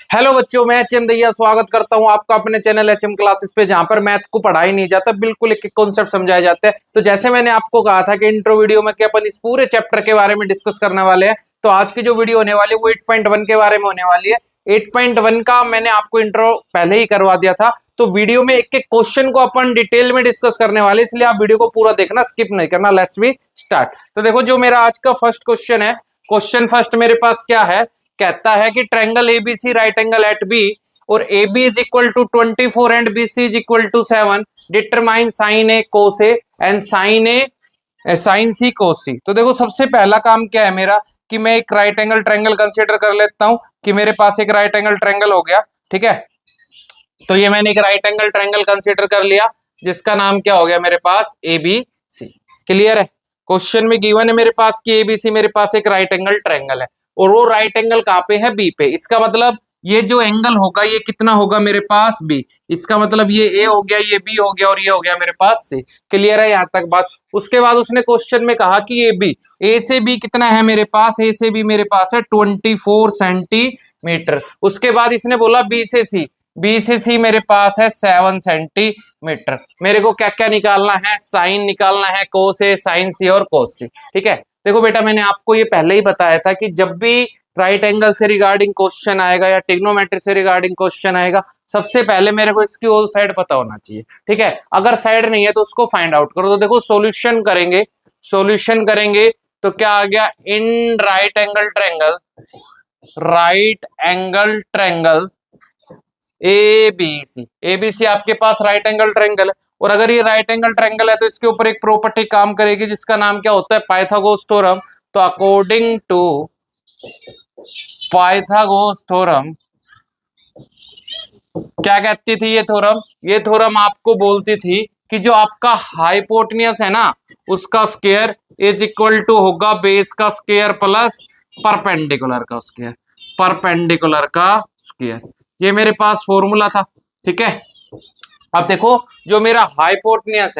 Hello बच्चों, मैं HM दैया स्वागत करता हूं आपका अपने चैनल एचएम क्लासेस पे, जहां पर मैथ को पढ़ाई नहीं जाता, बिल्कुल एक एक कॉन्सेप्ट समझाए जाते हैं। तो जैसे मैंने आपको कहा था कि इंट्रो वीडियो में कि अपन इस पूरे चैप्टर के बारे में डिस्कस करने वाले हैं, तो आज की जो वीडियो होने वाली है वो 8.1 के बारे में होने वाली है। 8.1 का मैंने आपको इंट्रो पहले ही करवा दिया था, तो वीडियो में एक एक क्वेश्चन को अपन डिटेल में डिस्कस करने वाले, इसलिए आप वीडियो को पूरा देखना, स्किप नहीं करना। Let's be start. तो देखो, जो मेरा आज का फर्स्ट क्वेश्चन है, क्वेश्चन फर्स्ट मेरे पास क्या है, कहता है कि triangle ABC right angle at B और AB is equal to 24 and BC is equal to 7, determine sine A cos A and sine C cos C. तो देखो, सबसे पहला काम क्या है मेरा कि मैं एक राइट एंगल ट्रायंगल कंसीडर कर लेता हूं कि मेरे पास एक राइट एंगल ट्रायंगल हो गया। ठीक है, तो ये मैंने एक राइट एंगल ट्रायंगल कंसीडर कर लिया जिसका नाम क्या हो गया मेरे पास, ABC। क्लियर है? क्वेश्चन में गिवन है मेरे पास कि ABC मेरे पास एक राइट एंगल ट्रायंगल है और वो राइट एंगल कहाँ पे है, B पे। इसका मतलब ये जो एंगल होगा ये कितना होगा मेरे पास, B। इसका मतलब ये A हो गया, ये B हो गया और ये हो गया मेरे पास C। क्लियर है यहाँ तक बात? उसके बाद उसने क्वेश्चन में कहा कि A से B कितना है मेरे पास, A से B मेरे पास है 24 सेंटीमीटर। उसके बाद इसने बोला बी से सी मेरे पास है 7 सेंटीमीटर। मेरे को क्या क्या निकालना है, साइन निकालना है, कोस ए, साइन सी और कोस सी। ठीक है, देखो बेटा, मैंने आपको ये पहले ही बताया था कि जब भी राइट एंगल से रिगार्डिंग क्वेश्चन आएगा या ट्रिग्नोमेट्री से रिगार्डिंग क्वेश्चन आएगा, सबसे पहले मेरे को इसकी होल साइड पता होना चाहिए। ठीक है, अगर साइड नहीं है तो उसको फाइंड आउट करो। तो देखो, सॉल्यूशन करेंगे तो क्या आ गया, इन राइट एंगल ट्रायंगल एबीसी आपके पास राइट एंगल ट्रायंगल है। और अगर ये राइट एंगल ट्रायंगल है तो इसके ऊपर एक प्रॉपर्टी काम करेगी जिसका नाम क्या होता है, पाइथागोरस थ्योरम। तो अकॉर्डिंग टू पाइथागोरस थ्योरम, क्या कहती थी ये थ्योरम? ये थ्योरम आपको बोलती थी कि जो आपका हाइपोटेन्यूस है ना, उसका स्क्वायर इज इक्वल टू होगा बेस का स्क्वायर प्लस परपेंडिकुलर का स्क्वायर। ये मेरे पास फॉर्मूला था। ठीक है, अब देखो, जो मेरा हाइपोटेन्यूस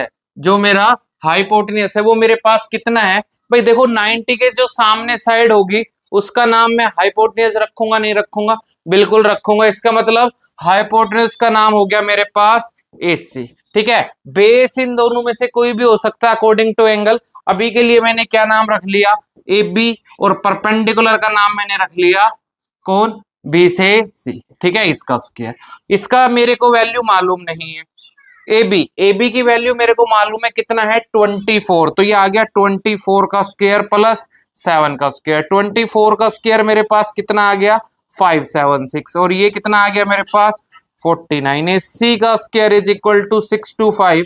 है वो मेरे पास कितना है भाई। देखो, 90 के जो सामने साइड होगी उसका नाम मैं हाइपोटेन्यूस रखूंगा, नहीं रखूंगा? बिल्कुल रखूंगा। इसका मतलब हाइपोटेन्यूस का नाम हो गया मेरे पास AC। ठीक है, बेस इन दोनों में से कोई भी हो सकता है अकॉर्डिंग टू एंगल। अभी के लिए मैंने क्या नाम रख लिया, AB, और परपेंडिकुलर का नाम मैंने रख लिया कौन, B से C। ठीक है, इसका स्क्वायर, इसका मेरे को वैल्यू मालूम नहीं है। AB की वैल्यू मेरे को मालूम है कितना है, 24। तो ये आ गया 24 का स्क्वायर प्लस 7 का स्क्वायर। 24 का स्क्वायर मेरे पास कितना आ गया, 576, और ये कितना आ गया मेरे पास 49। AC का स्क्वायर इज इक्वल टू 625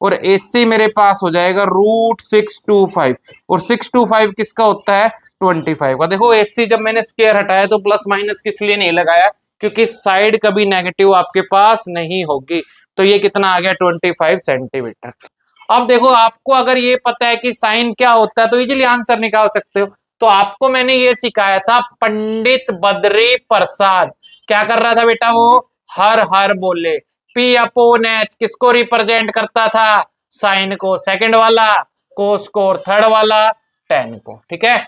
और AC मेरे पास हो जाएगा √625। और 625 किसका होता है, 25 का। देखो, AC जब मैंने स्क्वायर हटाया तो प्लस माइनस किस लिए नहीं लगाया, क्योंकि साइड कभी नेगेटिव आपके पास नहीं होगी। तो ये कितना आ गया, 25 सेंटीमीटर। अब देखो, आपको अगर ये पता है कि साइन क्या होता है तो इजीली आंसर निकाल सकते हो। तो आपको मैंने ये सिखाया था, पंडित बद्री प्रसाद क्या कर रहा था बेटा, वो हर हर बोले। P/H किसको रिप्रेजेंट करता था, साइन को, सेकंड वाला कोस को, और थर्ड वाला टेन को। ठीक है,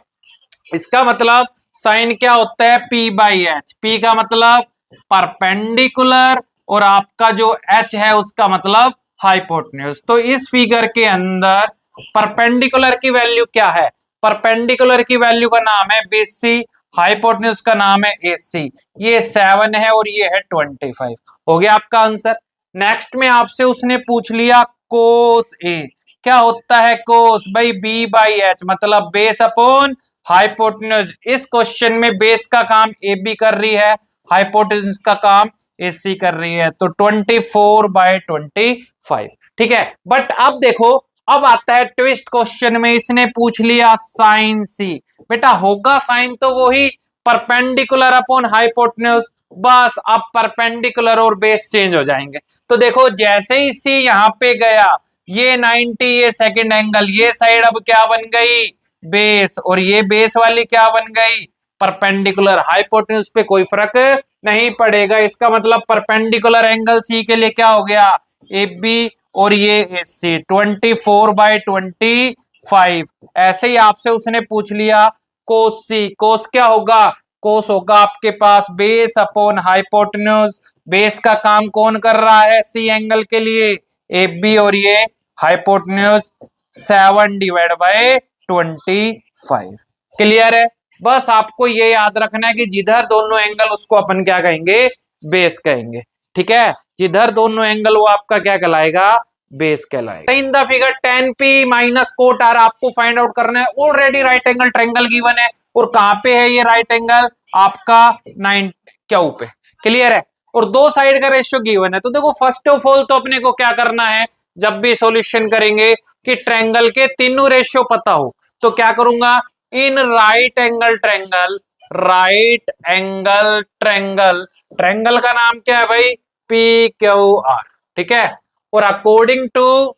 इसका मतलब साइन क्या होता है, P/H। P का मतलब परपेंडिकुलर और आपका जो H है उसका मतलब हाइपोटेन्यूज। तो इस फिगर के अंदर परपेंडिकुलर की वैल्यू क्या है, परपेंडिकुलर की वैल्यू का नाम है BC, हाइपोटेन्यूज का नाम है AC। ये 7 है और ये है 25। हो गया आपका आंसर। नेक्स्ट में आपसे उसने पूछ लिया कोस A। क्या होता है कोस, भाई B/H मतलब बेस अपॉन हाइपोटेन्यूज। इस क्वेश्चन में बेस का काम AB कर रही है, हाइपोटेन्यूज का काम AC कर रही है। तो 24/25। ठीक है, बट अब देखो, अब आता है ट्विस्ट। क्वेश्चन में इसने पूछ लिया साइन C। बेटा, होगा साइन तो वही परपेंडिकुलर अपॉन हाइपोटेन्यूज, बस अब परपेंडिकुलर और बेस चेंज हो जाएंगे। तो देखो, जैसे ही C यहाँ पे गया, ये 90, ये सेकंड एंगल, ये साइड अब क्या बन गई, बेस, और ये बेस वाली क्या बन गई, परपेंडिकुलर। हाइपोटेन्यूज पे कोई फर्क नहीं पड़ेगा। इसका मतलब परपेंडिकुलर एंगल C के लिए क्या हो गया, AB, और ये AC 24/25। ऐसे ही आपसे उसने पूछ लिया कोस C। कोस क्या होगा, कोस होगा आपके पास बेस अपॉन हाइपोटेन्यूज। बेस का काम कौन कर रहा है सी एंगल के लिए, ए बी, और ये हाइपोटेन्यूज 7/25। क्लियर है। बस आपको ये याद रखना है कि जिधर दोनों एंगल उसको अपन क्या कहेंगे, बेस कहेंगे। ठीक है, जिधर दोनों एंगल वो आपका क्या कहलाएगा, बेस कहलाएगा। In the figure tan p minus cot R आपको फाइंड आउट करना है। Already right angle triangle given है, और कहां पे है ये राइट एंगल, आपका 9 क्यू पे। क्लियर है। और दो साइड का रेशियो गिवन है। तो देखो फर्स्ट ऑफ ऑल तो अपने को क्या करना है, जब भी सॉल्यूशन करेंगे कि ट्रायंगल के तीनों रेशियो पता हो, तो क्या करूंगा, इन right angle triangle, right angle triangle, triangle का नाम क्या है भाई, पी क्यू आर। ठीक है। और अकॉर्डिंग टू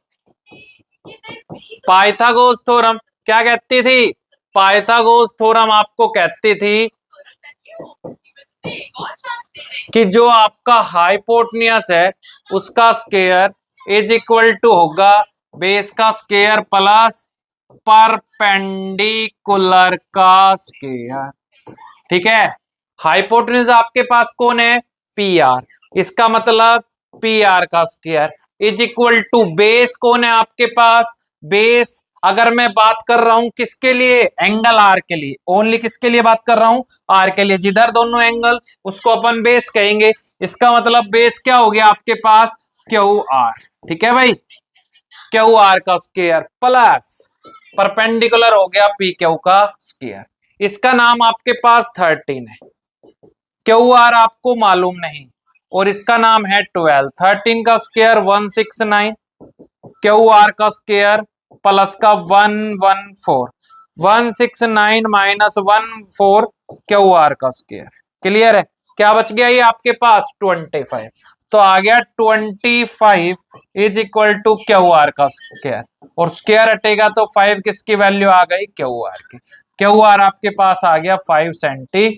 पाइथागोरस थ्योरम, क्या कहती थी, पाइथागोरस थ्योरम आपको कहती थी कि जो आपका हाइपोटेन्यूज है उसका स्क्वायर इज इक्वल टू होगा बेस का स्क्वायर प्लस परपेंडिकुलर का स्क्वायर। ठीक है। हाइपोटेन्यूज आपके पास कौन है, पी आर, इसका मतलब पी आर का square is equal to base कौन है आपके पास, बेस अगर मैं बात कर रहा हूं किसके लिए, एंगल आर के लिए, ओनली किसके लिए बात कर रहा हूं, आर के लिए। जिधर दोनों एंगल उसको अपन बेस कहेंगे। इसका मतलब बेस क्या हो गया आपके पास, क्यू आर। ठीक है भाई, क्यू आर का स्क्वायर प्लस परपेंडिकुलर हो गया पी क्यू का स्क्वायर। इसका नाम आपके पास 13 है, क्यू आर आपको मालूम नहीं, और इसका नाम है 12। 13 का स्क्वायर 169, क्यू आर का स्क्वायर प्लस का 114, 169 माइनस 14 क्यू आर का स्क्वायर। क्लियर है। क्या बच गया ये आपके पास 25, तो आ गया 25 is equal to Q R का स्क्वायर, और स्क्वायर हटेगा तो 5 किसकी वैल्यू आ गई, क्यू आर की। क्यू आर आपके पास आ गया 5 सेंटी।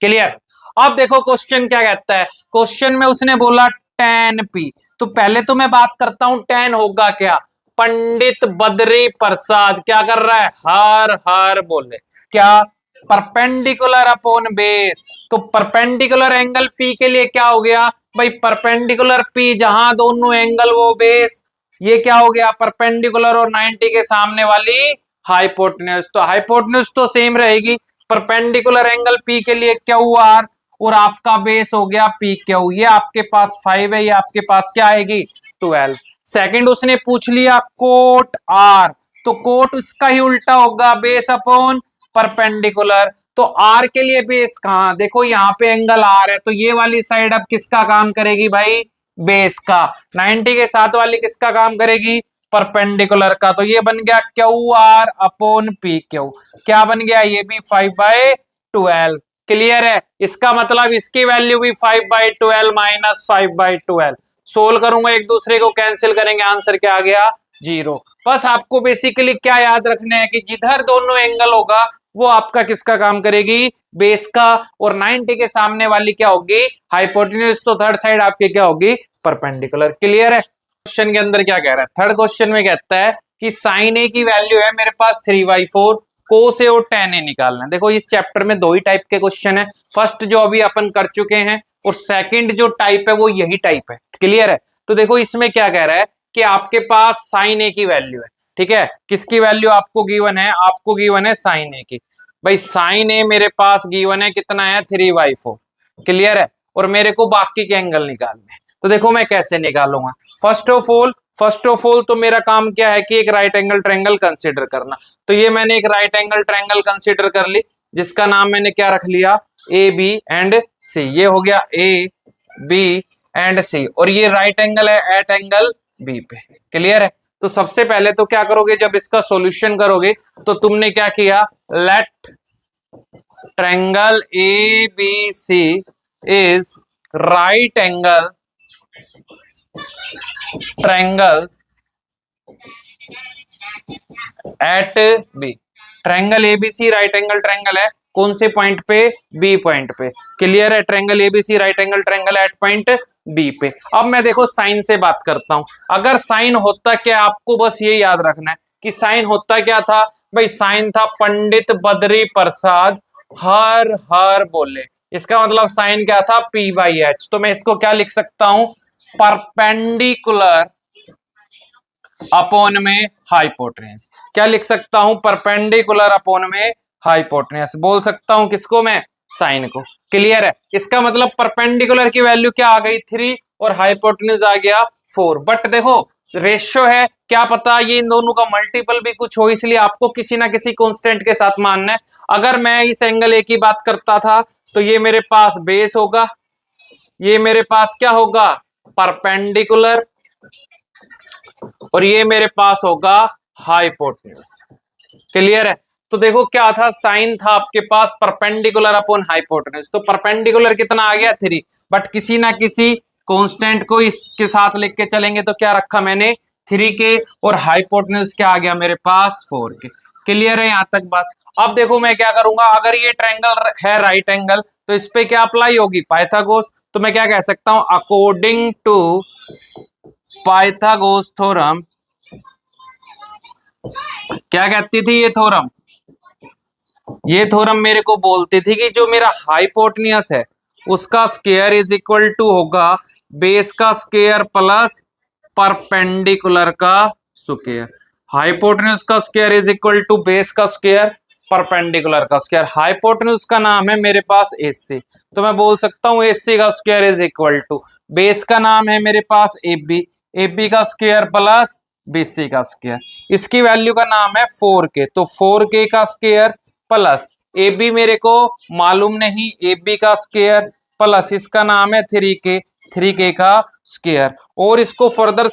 क्लियर। अब देखो क्वेश्चन क्या कहता है, क्वेश्चन में उसने बोला tan p, तो पहले तो मैं बात करता हूं tan होगा क्या, पंडित बद्री प्रसाद क्या कर रहा है, हर हर बोले क्या, परपेंडिकुलर अपॉन बेस। तो परपेंडिकुलर एंगल p के लिए क्या हो गया भाई, परपेंडिकुलर p जहां दोनों एंगल वो बेस, ये क्या हो गया परपेंडिकुलर, और 90 के सामने वाली हाइपोटेन्यूज। तो हाइपोटेन्यूज तो सेम रहेगी, परपेंडिकुलर एंगल P के लिए क्यू आर, और आपका बेस हो गया पी क्यू। ये आपके पास 5 है, ये आपके पास क्या आएगी 12। सेकंड उसने पूछ लिया कोट आर, तो कोट उसका ही उल्टा होगा, बेस अपॉन परपेंडिकुलर। तो आर के लिए बेस कहां, देखो यहाँ पे एंगल आर है, तो ये वाली साइड अब किसका काम करेगी भाई, बेस का। 90 के साथ वाली किसका काम करेगी, परपेंडिकुलर का। तो ये बन गया Q are upon P Q. क्या बन गया, ये भी 5/12। क्लियर है। इसका मतलब इसकी वैल्यू भी 5/12 माइनस 5/12। सोल्व करूंगा, एक दूसरे को कैंसिल करेंगे, आंसर क्या आ गया 0। बस आपको बेसिकली क्या याद रखना है कि जिधर दोनों एंगल होगा वो आपका किसका काम करेगी, बेस का, और 90 के सामने वाली क्या होगी, हाइपोटेन्यूज। तो थर्ड साइड आपकी क्या होगी, परपेंडिकुलर। क्लियर है। क्वेश्चन के अंदर क्या कह रहा है, थर्ड क्वेश्चन में कहता है कि साइन ए की वैल्यू है मेरे पास 3/4, कोस ए और tan ए निकालना है। देखो इस चैप्टर में दो ही टाइप के क्वेश्चन है, फर्स्ट जो अभी अपन कर चुके हैं, और सेकंड जो टाइप है वो यही टाइप है। क्लियर है। तो देखो इसमें क्या कह रहा है कि आपके पास साइन ए की वैल्यू है। ठीक है, किसकी वैल्यू आपको गिवन है, आपको गिवन है साइन ए की। भाई साइन ए मेरे पास गिवन है कितना है 3/4। क्लियर है। और मेरे को बाकी के एंगल निकालने हैं, तो देखो मैं कैसे निकालूंगा। फर्स्ट ऑफ ऑल तो मेरा काम क्या है कि एक राइट एंगल ट्रायंगल कंसीडर करना। तो ये मैंने एक राइट एंगल ट्रायंगल कंसीडर कर ली, जिसका नाम मैंने क्या रख लिया, ए बी एंड सी। ये हो गया ए बी एंड सी, और ये राइट एंगल है एट एंगल बी पे। क्लियर है। तो सबसे पहले तो क्या करोगे, जब इसका सॉल्यूशन करोगे तो तुमने क्या किया, let triangle A B C is right angle triangle at B. Triangle ABC right angle triangle है, कौन से पॉइंट पे, बी पॉइंट पे। क्लियर है। Triangle ABC right angle triangle at point B पे। अब मैं देखो साइन से बात करता हूं। अगर साइन होता क्या, आपको बस ये याद रखना है कि साइन होता क्या था भाई, साइन था पंडित बद्री प्रसाद हर हर बोले, इसका मतलब साइन क्या था, P बाई एच। तो मैं इसको क्या लिख सकता हूं, परपेंडिकुलर अपॉन में हाइपोटेन्यूज। क्या लिख सकता हूं, परपेंडिकुलर अपॉन में हाइपोटेन्यूज बोल सकता हूं किसको मैं, साइन को। क्लियर है, इसका मतलब परपेंडिकुलर की वैल्यू क्या आ गई 3 और हाइपोटेन्यूज आ गया 4। बट देखो रेशियो है, क्या पता ये इन दोनों का मल्टीपल भी कुछ हो, इसलिए आपको किसी ना किसी कांस्टेंट के साथ मानना है। अगर मैं इस एंगल ए की बात करता था तो ये मेरे पास बेस होगा, ये मेरे पास क्या होगा, परपेंडिकुलर, और ये मेरे पास होगा हाइपोटेन्यूज। क्लियर है। तो देखो क्या था, साइन था आपके पास परपेंडिकुलर अपॉन हाइपोटेन्यूज, तो परपेंडिकुलर कितना आ गया 3, बट किसी ना किसी कांस्टेंट को इसके साथ लेके के चलेंगे तो क्या रखा मैंने 3 के, और हाइपोटेन्यूज क्या आ गया मेरे पास 4 के। क्लियर है यहां तक बात। अब देखो मैं क्या करूंगा, अगर ये ट्रायंगल है राइट एंगल तो इस पे क्या अप्लाई होगी, पाइथागोरस। तो मैं क्या कह सकता हूं, अकॉर्डिंग टू पाइथागोरस थ्योरम, क्या कहती थी ये थ्योरम, ये थ्योरम मेरे को बोलती थी कि जो मेरा हाइपोटेन्यूज है उसका स्क्वायर इज इक्वल टू होगा बेस का स्क्वायर प्लस परपेंडिकुलर का स्क्वायर। हाइपोटेन्यूज का square is equal to base का स्क्वायर परपेंडिकुलर का स्क्वायर। हाइपोटेन्यूज का नाम है मेरे पास एसी, तो मैं बोल सकता हूं एसी का square is equal to, base का नाम है मेरे पास एबी, एबी का स्क्वायर प्लस बीसी का स्क्वायर। इसकी वैल्यू का नाम है 4K, तो 4K का स्क्वायर प्लस ए बी मेरे को मालूम नहीं, ए बी का स्क्वायर प्लस इसका नाम है 3K, 3K का स्क्वायर। और इसको फर्दर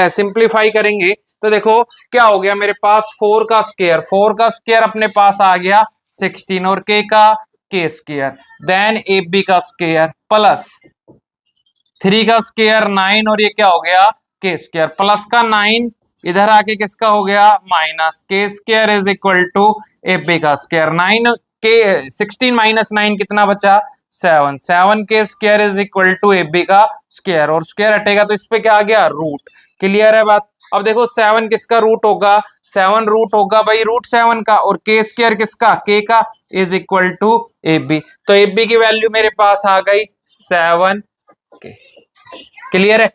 सिंप्लीफाई करेंगे तो देखो क्या हो गया मेरे पास, 4 का स्क्वायर, 4 का स्क्वायर अपने पास आ गया 16 और K का K square, then A B का स्क्वायर प्लस 3 का स्क्वायर 9 और ये क्या हो गया K स्क्वायर, प्लस का 9 इधर आके किसका हो गया minus, K square is equal to A B का स्क्वायर। 9 के 16 माइनस 9 कितना बचा 7, 7K square is equal to A B का स्क्वायर, और स्क्वायर हटेगा तो इस पे क्या आ गया रूट। क्लियर है बात। अब देखो 7 किसका रूट होगा, 7 रूट होगा भाई रूट 7 का, और K स्क्वायर किसका K का is equal to A B, तो ए बी की वैल्यू मेरे पास आ गई 7K। क्लियर है।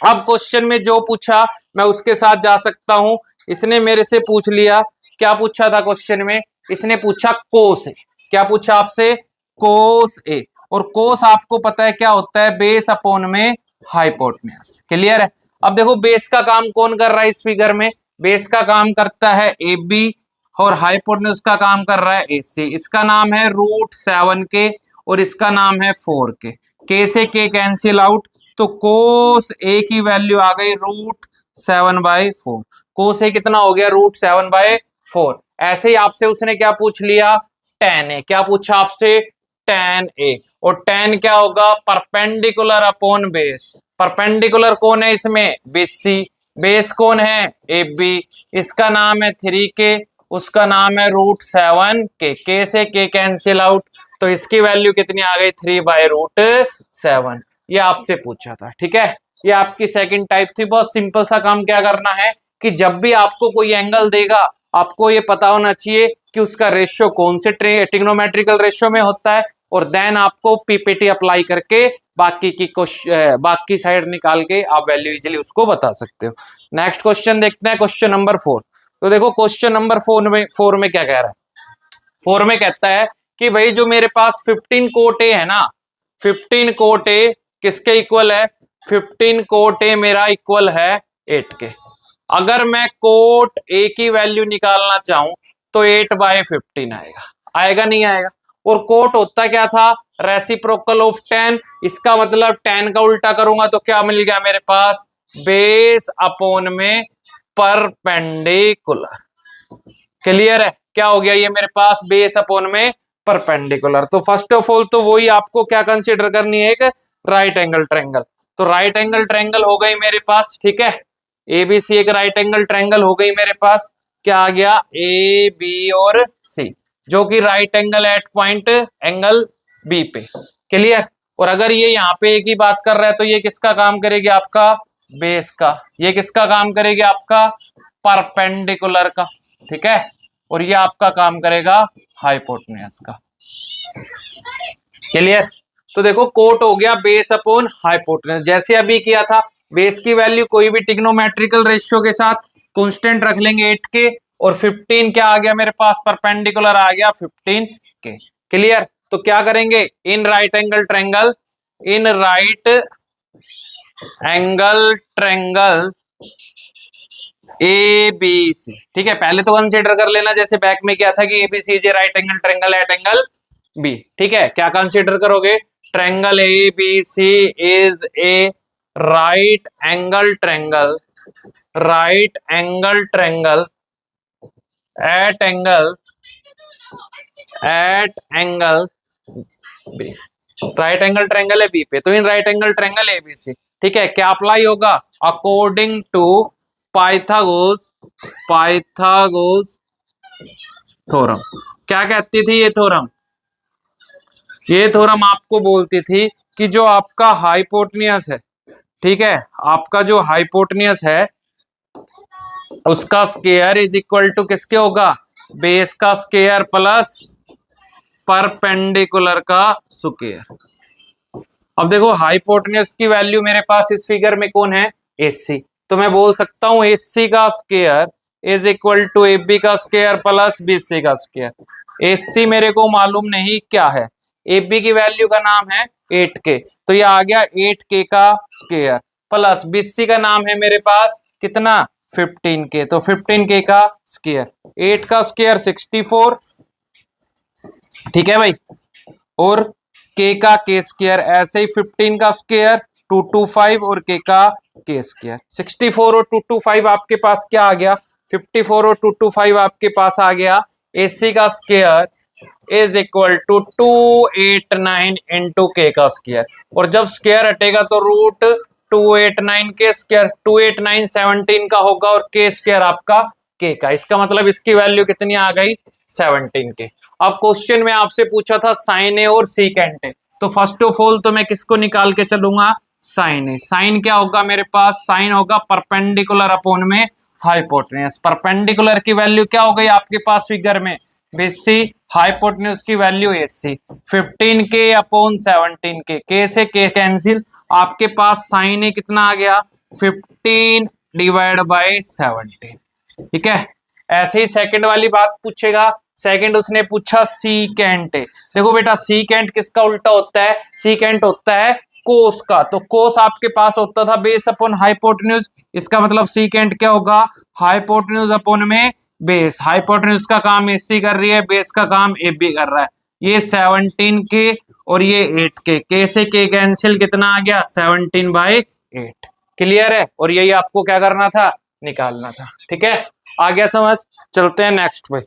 अब क्वेश्चन में जो पूछा मैं उसके साथ जा सकता हूं। इसने मेरे से पूछ लिया, क्या पूछा था क्वेश्चन में, इसने पूछा कोस ए। क्या पूछा आपसे, कोस ए, और कोस आपको पता है क्या होता है, बेस अपॉन में हाइपोटेन्यूज। क्लियर है। अब देखो बेस का काम कौन कर रहा है इस फिगर में, बेस का काम करता है ए बी, और हाइपोटेन्यूज का काम कर रहा है ए सी। इसका नाम है रूट 7K और इसका नाम है 4K। K से K कैंसिल आउट, तो कोस ए की वैल्यू आ गई रूट 7/4। कोस ए कितना हो गया रूट 7/4। ऐसे ही आपसे उसने क्या पूछ लिया, tan ए। क्या पूछा आपसे, tan ए, और tan क्या होगा परपेंडिकुलर अपॉन बेस। परपेंडिकुलर कौन है इसमें, बीसी, बेस कौन है ए बी, इसका नाम है 3K, उसका नाम है रूट 7K। K से K कैंसिल आउट, तो इसकी वैल्यू कितनी आ गई 3/√7। ये आपसे पूछा था, ठीक है। ये आपकी सेकंड टाइप थी। बहुत सिंपल सा काम क्या करना है कि जब भी आपको कोई एंगल देगा आपको ये पता होना चाहिए कि उसका रेशियो कौन से ट्रिग्नोमेट्रिकल रेशियो में होता है, और देन आपको पीपीटी अप्लाई करके बाकी साइड निकाल के आप वैल्यू इजीली उसको बता सकते हो। नेक्स्ट क्वेश्चन देखते हैं, क्वेश्चन नंबर 4। तो देखो क्वेश्चन नंबर 4 में क्या कह रहा है, 4 में कहता है कि भाई जो मेरे पास 15 कोट ए है ना, 15 कोट ए किसके इक्वल है, 15 कोट ए मेरा इक्वल है 8 के। अगर मैं कोट ए की वैल्यू निकालना चाहूं तो 8/15 आएगा, आएगा नहीं आएगा। और कोट होता क्या था, रेसिप्रोकल ऑफ tan, इसका मतलब tan का उल्टा करूंगा तो क्या मिल गया मेरे पास, बेस अपॉन में परपेंडिकुलर। क्लियर है, क्या हो गया ये मेरे पास बेस अपॉन में परपेंडिकुलर। तो फर्स्ट ऑफ ऑल तो वही आपको क्या कंसीडर करनी है, एक राइट एंगल ट्रायंगल। तो राइट एंगल ट्रायंगल हो गई मेरे पास, ठीक है, एबीसी एक राइट एंगल ट्रायंगल हो गई मेरे पास। क्या आ गया, ए बी और सी, जो कि right angle at point angle B पे। क्लियर। और अगर ये यहाँ पे एक ही बात कर रहा है तो ये किसका काम करेगी, आपका बेस का, ये किसका काम करेगी, आपका परपेंडिकुलर का, ठीक है, और ये आपका काम करेगा हाइपोटेन्यूज का। क्लियर? तो देखो कोट हो गया बेस अपॉन हाइपोटेन्यूज, जैसे अभी किया था। बेस की वैल्यू कोई भी टिग्नोमेट्रिकल रेशियो के साथ कांस्टेंट रख लेंगे 8 के, और 15 क्या आ गया मेरे पास, परपेंडिकुलर आ गया 15 के। क्लियर? तो क्या करेंगे, in right angle triangle, in right angle triangle A B C, ठीक है, पहले तो कंसीडर कर लेना जैसे बैक में क्या था कि ABC is a right angle triangle at angle B. ठीक है, क्या कंसीडर करोगे, triangle A B C is a right angle triangle, right angle triangle at angle B, right angle triangle है बी पे, तो in right angle triangle ABC. ठीक है, क्या अप्लाई होगा, अकॉर्डिंग टू पाइथागोरस थ्योरम। क्या कहती थी ये थ्योरम, ये थ्योरम आपको बोलती थी कि जो आपका हाइपोटेन्यूज है, ठीक है, आपका जो हाइपोटेन्यूज है उसका स्क्वायर इज इक्वल टू किसके होगा, बेस का स्क्वायर प्लस परपेंडिकुलर का स्क्वायर। अब देखो हाइपोटेन्यूज की वैल्यू मेरे पास इस फिगर में कौन है, एसी, तो मैं बोल सकता हूं एसी का square is equal to AB का स्क्वायर प्लस बीसी का स्क्वायर। एसी मेरे को मालूम नहीं क्या है, एबी की वैल्यू का नाम है 8k, तो ये आ गया 8k का स्क्वायर, प्लस बीसी का नाम है मेरे पास कितना 15k, तो 15k का स्क्वायर, 8 का स्क्वायर 64, ठीक है भाई, और k का k स्क्वायर, ऐसे ही 15 का स्क्वायर 225 और k का k स्क्वायर। 64 और 225 आपके पास क्या आ गया, 54 और 225 आपके पास आ गया, AC का square is equal to 289 into k का स्क्वायर, और जब स्क्वायर हटेगा तो रूट 289 के स्क्वायर 289 17 का होगा, और k स्क्वायर आपका k का, इसका मतलब इसकी वैल्यू कितनी आ गई 17k। अब क्वेश्चन में आपसे पूछा था साइन ए और सीकेंट ए, तो फर्स्ट ऑफ ऑल तो मैं किसको निकाल के चलूंगा, साइन ए। साइन क्या होगा मेरे पास, साइन होगा परपेंडिकुलर अपॉन में हाइपोटेन्यूज। परपेंडिकुलर की वैल्यू क्या हो गई आपके पास फिगर में, बीसी, हाइपोटेन्यूज की value AC, 15k upon 17k, के से के कैंसिल, आपके पास साइन ए कितना आ गया 15 डिवाइड बाय 17। ठीक है, ऐसे ही सेकंड वाली बात पूछेगा, सेकंड उसने पूछा सीकेंट। देखो बेटा सीकेंट किसका उल्टा होता है, सीकेंट होता है कोस का, तो कोस आपके पास होता था बेस अपॉन हाइपोटेन्यूज, इसका मतलब सीकेंट क्या होगा, हाइपोटेन्यूज अपॉन में बेस। हाइपोटेन्यूज का काम एसी कर रही है, बेस का काम एबी कर रहा है। ये 17k और ये 8k, के से के कैंसिल, कितना आ गया 17/8। क्लियर है, और यही आपको क्या करना था, निकालना था। ठीक है, आ गया समझ, चलते हैं नेक्स्ट पे।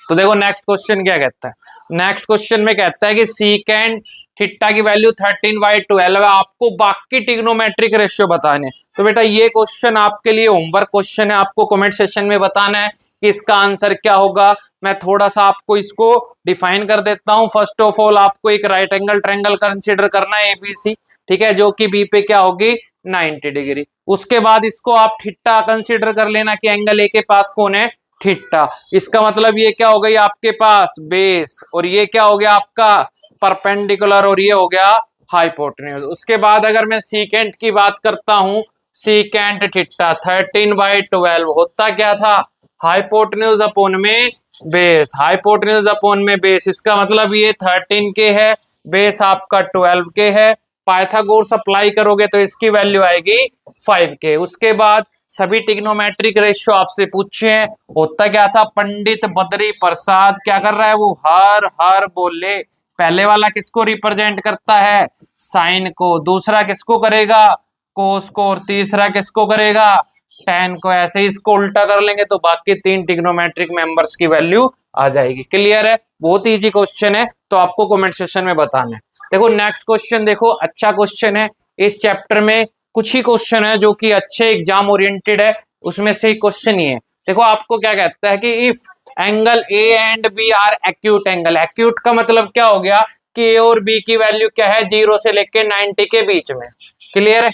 तो देखो नेक्स्ट क्वेश्चन क्या कहता है, नेक्स्ट क्वेश्चन में कहता है कि सीकेंट थीटा की वैल्यू 13/12 है, आपको बाकी ट्रिग्नोमेट्रिक रेशियो बताने। तो बेटा ये क्वेश्चन आपके लिए होमवर्क क्वेश्चन है, आपको कमेंट सेक्शन में बताना है कि इसका आंसर क्या होगा। मैं थोड़ा सा आपको इसको डिफाइन कर देता हूं। फर्स्ट ऑफ ऑल आपको एक राइट एंगल ट्रायंगल कंसीडर करना है एबीसी, ठीक है, जो कि बी पे क्या होगी 90 डिग्री। उसके बाद इसको आप थीटा कंसीडर कर लेना कि एंगल ए के पास कौन है, थीटा। इसका मतलब ये क्या हो गई आपके पास बेस, और ये क्या हो गया आपका परपेंडिकुलर, और ये हो गया हाइपोटेन्यूज। उसके बाद अगर मैं सीकेंट की बात करता हूं, सीकेंट थीटा 13/12 होता क्या था, हाइपोटेन्यूज अपॉन में बेस, हाइपोटेन्यूज अपॉन में बेस। इसका मतलब ये 13k है, बेस आपका 12k है। पाइथागोरस अप्लाई करोगे तो इसकी वैल्यू आएगी 5k। उसके बाद सभी टिग्नोमेट्रिक रेशियो आपसे पूछे हैं, होता क्या था, पंडित बद्री प्रसाद क्या कर रहा है, वो हर हर बोले। पहले वाला किसको रिप्रेजेंट करता है, साइन को, दूसरा किसको करेगा, कोस को, और तीसरा किसको करेगा, टेन को। ऐसे ही इसको उल्टा कर लेंगे तो बाकी तीन टिग्नोमेट्रिक मेंबर्स की वैल्यू आ जाएगी। क्लियर है, बहुत इजी क्वेश्चन है, तो आपको कमेंट सेक्शन में बताना है। देखो नेक्स्ट क्वेश्चन, देखो अच्छा क्वेश्चन है। इस चैप्टर में कुछ ही क्वेश्चन है जो कि अच्छे एग्जाम ओरिएंटेड है, उसमें से एक क्वेश्चन ही है। देखो आपको क्या कहता है कि if angle A and B are acute angle, acute का मतलब क्या हो गया कि ए और बी की वैल्यू क्या है 0 से लेके 90 के बीच में। क्लियर है,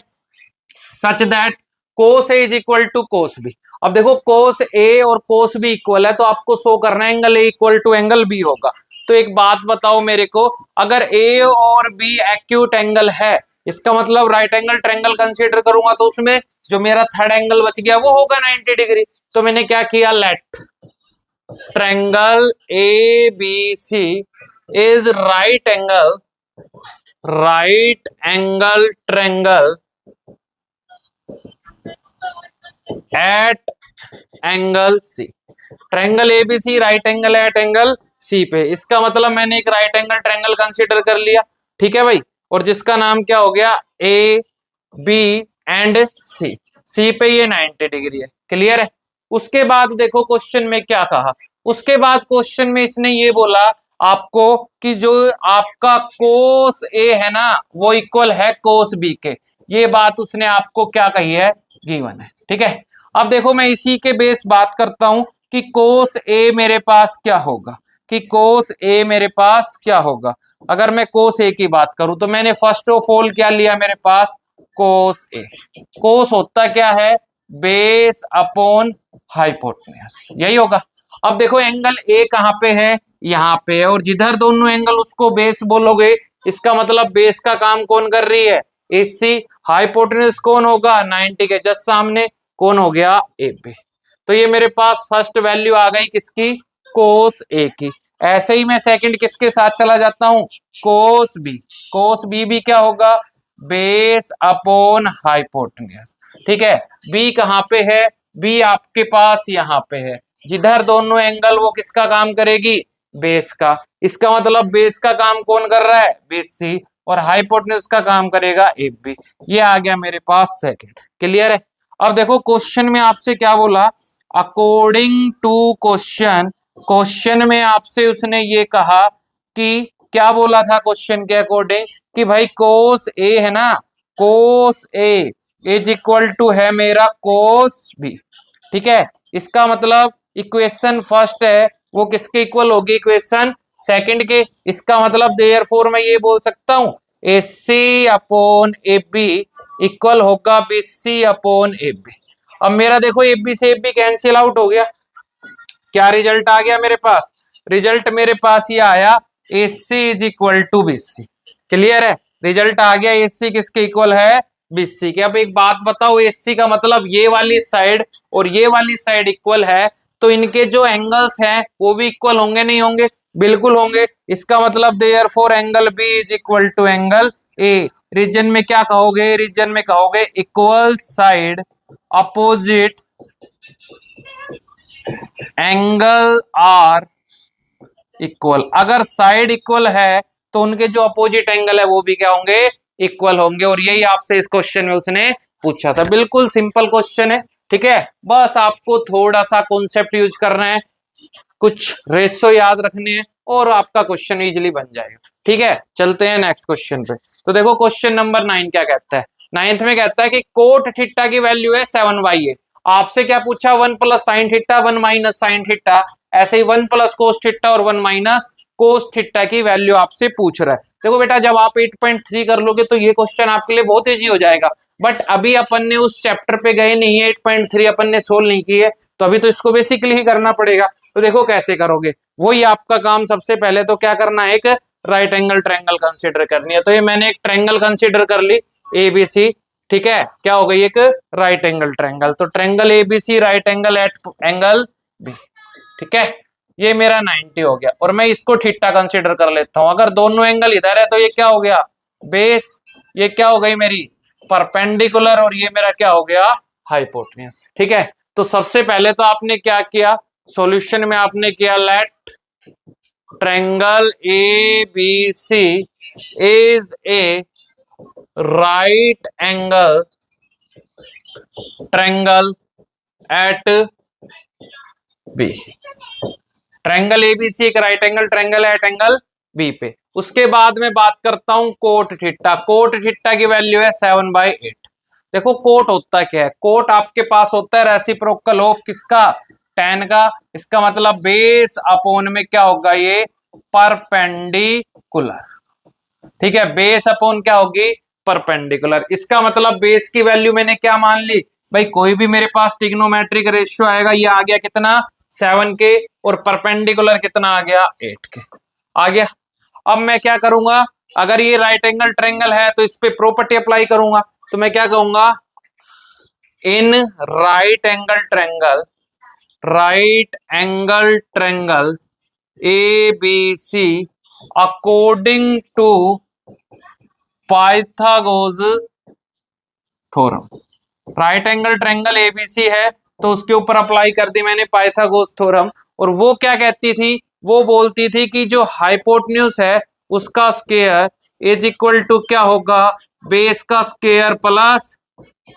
such that cos A is equal to cos B. अब देखो कोस ए और कोस बी इक्वल है तो आपको शो करना है angle A equal to angle B होगा। तो एक बात बताओ मेरे को, अगर ए और बी एक्यूट एंगल है, इसका मतलब राइट एंगल ट्रायंगल कंसीडर करूंगा तो उसमें जो मेरा थर्ड एंगल बच गया वो होगा 90 डिग्री। तो मैंने क्या किया, let triangle A B C is right angle triangle at angle C. Triangle ABC right angle at angle C पे, इसका मतलब मैंने एक राइट एंगल ट्रायंगल कंसीडर कर लिया, ठीक है भाई, और जिसका नाम क्या हो गया, ए बी एंड सी। सी पे ये 90 डिग्री है, क्लियर है। उसके बाद देखो क्वेश्चन में क्या कहा, उसके बाद क्वेश्चन में इसने ये बोला आपको कि जो आपका कोस ए है ना वो इक्वल है कोस बी के, ये बात उसने आपको क्या कही है, गिवन है, ठीक है। अब देखो मैं इसी के बेस बात करता हूं कि कोस ए मेरे पास क्या होगा, कि कोस ए मेरे पास क्या होगा। अगर मैं कोस ए की बात करूं तो मैंने फर्स्ट ऑफ ऑल क्या लिया मेरे पास, कोस ए। कोस होता क्या है, बेस अपॉन हाइपोटेन्यूज, यही होगा। अब देखो एंगल ए कहां पे है, यहाँ पे है, और जिधर दोनों एंगल उसको बेस बोलोगे, इसका मतलब बेस का काम कौन कर रही है, एसी। हाइपोटेन्यूज कौन होगा, 90 के जस्ट सामने, कौन हो गया, ए बी। तो ये मेरे पास फर्स्ट वैल्यू आ गई किसकी, कोस ए की। ऐसे ही मैं सेकंड किसके साथ चला जाता हूं, कोस बी। कोस बी भी क्या होगा, बेस अपॉन हाइपोटेन्यूज, ठीक है। बी कहां पे है, बी आपके पास यहाँ पे है, जिधर दोनों एंगल वो किसका काम करेगी, बेस का। इसका मतलब बेस का काम कौन कर रहा है, बेस सी, और हाइपोटेन्यूज का काम करेगा ए बी। ये आ गया मेरे पास सेकंड, क्लियर है। अब देखो क्वेश्चन में आपसे क्या बोला, अकॉर्डिंग टू क्वेश्चन, क्वेश्चन में आपसे उसने ये कहा कि क्या बोला था क्वेश्चन के अकॉर्डिंग, कि भाई कोस ए है ना, कोस ए इज इक्वल टू है मेरा कोस बी, ठीक है। इसका मतलब इक्वेशन फर्स्ट है वो किसके इक्वल होगी, इक्वेशन सेकंड के। इसका मतलब देयरफॉर मैं ये बोल सकता हूं A C upon A B equal होगा B C upon A B. अब मेरा देखो ए बी से ए बी कैंसिल आउट हो गया, क्या रिजल्ट आ गया मेरे पास, रिजल्ट मेरे पास ये आया A C is equal to B C, clear है। रिजल्ट आ गया ए सी किसके इक्वल है, बी सी के। अब एक बात बताओ, ए सी का मतलब ये वाली साइड और ये वाली साइड इक्वल है, तो इनके जो एंगल्स हैं वो भी इक्वल होंगे नहीं होंगे, बिल्कुल होंगे। इसका मतलब therefore angle B is equal to angle A. Reason में क्या कहोगे, रीजन में कहोगे equal side opposite angle are equal. अगर साइड इक्वल है तो उनके जो अपोजिट एंगल है वो भी क्या होंगे, इक्वल होंगे। और यही आपसे इस क्वेश्चन में उसने पूछा था, बिल्कुल सिंपल क्वेश्चन है, ठीक है। बस आपको थोड़ा सा कॉन्सेप्ट यूज करना है, कुछ रेशो याद रखने हैं और आपका क्वेश्चन इजीली बन जाएगा, ठीक है। चलते हैं नेक्स्ट क्वेश्चन पे। तो देखो क्वेश्चन नंबर 9 क्या कहता है, 9th में कहता है कि कोट थीटा की वैल्यू है 7/8। आपसे क्या पूछा, 1 plus sign theta 1 minus sine theta, ऐसे ही 1 प्लस कोस थीटा और 1 माइनस कोस थीटा की वैल्यू आपसे पूछ रहा है। देखो बेटा जब आप 8.3 कर लोगे तो ये क्वेश्चन आपके लिए बहुत इजी हो जाएगा, बट अभी अपन ने उस चैप्टर पे गए नहीं है, 8.3 अपन ने सोल्व नहीं की है, तो अभी तो इसको बेसिकली ही करना पड़ेगा। तो देखो कैसे करोगे, वही आपका काम। सबसे पहले तो क्या करना है, एक राइट एंगल ट्रायंगल कंसीडर करनी है। तो ये मैंने एक ट्रायंगल कंसीडर कर ली एबीसी, ठीक है, क्या हो गई, एक राइट एंगल ट्रायंगल। तो triangle ABC right angle at angle B, ठीक है, ये मेरा 90 हो गया। और मैं इसको थीटा कंसीडर कर लेता हूं, अगर दोनों एंगल इधर है तो ये क्या हो गया, बेस, ये क्या हो गई मेरी परपेंडिकुलर, और ये मेरा क्या हो गया, हाइपोटेन्यूज, ठीक है। तो सबसे पहले तो आपने क्या किया, सॉल्यूशन में आपने किया let triangle A B C is a right angle triangle at B. Triangle ABC एक right angle triangle at angle B पे। उसके बाद में बात करता हूं कोट थीटा। कोट थीटा की वैल्यू है 7/8। देखो कोट होता क्या है, कोट आपके पास होता है रेसिप्रोकल ऑफ किसका, tan का। इसका मतलब बेस अपॉन में क्या होगा, ये परपेंडिकुलर, ठीक है, बेस अपॉन क्या होगी, परपेंडिकुलर। इसका मतलब बेस की वैल्यू मैंने क्या मान ली, भाई कोई भी मेरे पास ट्रिग्नोमेट्रिक रेशियो आएगा, ये आ गया कितना 7 के, और परपेंडिकुलर कितना आ गया 8 के आ गया। अब मैं क्या करूंगा, अगर ये राइट एंगल ट्रायंगल है तो इस पे प्रॉपर्टी अप्लाई करूंगा। तो मैं क्या कहूंगा, in right angle triangle, right angle triangle A B C according to Pythagoras theorem. Right angle triangle ABC है तो उसके ऊपर अप्लाई कर दी मैंने पाइथागोरस थ्योरम, और वो क्या कहती थी, वो बोलती थी कि जो हाइपोटेन्यूज है उसका स्क्वायर इज इक्वल टू क्या होगा, बेस का स्क्वायर प्लस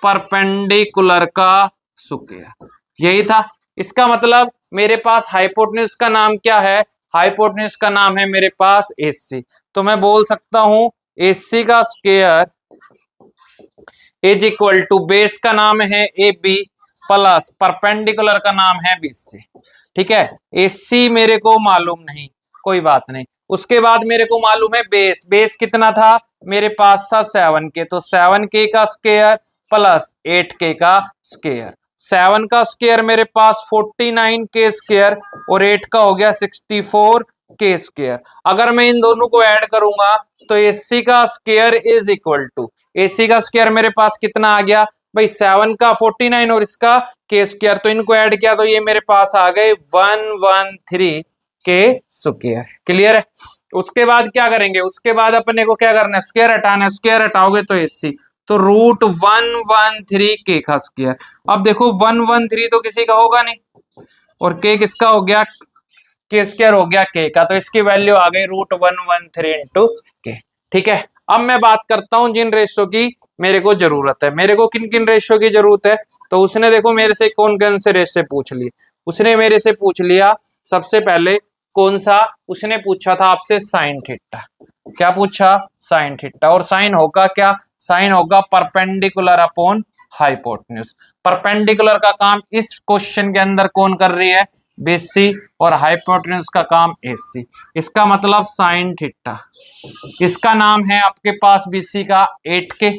परपेंडिकुलर का स्क्वायर। यही था इसका मतलब। मेरे पास हाइपोटेन्यूज का नाम क्या है, हाइपोटेन्यूज का नाम है मेरे पास एसी। तो मैं बोल सकता हूं एसी का square is equal to base का नाम है ए बी प्लस परपेंडिकुलर का नाम है बीसी। ठीक है, एसी मेरे को मालूम नहीं, कोई बात नहीं। उसके बाद मेरे को मालूम है बेस, बेस कितना था मेरे पास था 7 के, तो 7 के का स्क्वायर प्लस 8 के का स्क्वायर। 7 का स्क्वायर मेरे पास 49 के स्क्वायर और 8 का हो गया 64 के स्क्वायर। अगर मैं इन दोनों को ऐड करूंगा तो एसी का square is equal to, AC का स्क्वायर मेरे पास कितना आ गया भाई 7 का 49 और इसका के स्क्वायर, तो इनको ऐड किया तो ये मेरे पास आ गए 113 के स्क्वायर। क्लियर है। उसके बाद क्या करेंगे, उसके बाद अपने को क्या करना है, स्क्वायर हटाना है। स्क्वायर हटाओगे तो एसी, तो रूट 113 के का स्क्वायर। अब देखो 113 तो किसी का होगा नहीं, और के किसका हो गया, के स्क्वायर हो गया के का, तो इसकी वैल्यू आ गई रूट 113 इंटू के। ठीक है, अब मैं बात करता हूं जिन रेशो की मेरे को जरूरत है। मेरे को किन किन रेशो की जरूरत है, तो उसने देखो मेरे से कौन कौन से रेशो पूछ लिए। उसने मेरे से पूछ लिया सबसे पहले कौन सा, उसने पूछा था आपसे साइन थीटा। क्या पूछा, साइन थीटा। और साइन होगा क्या, साइन होगा परपेंडिकुलर अपॉन हाइपोटेन्यूज। परपेंडिकुलर का काम इस क्वेश्चन के अंदर कौन कर रही है, बीसी, और हाइपोटेन्यूज का काम एसी। इसका मतलब साइन थीटा, इसका नाम है आपके पास बीसी का 8 के,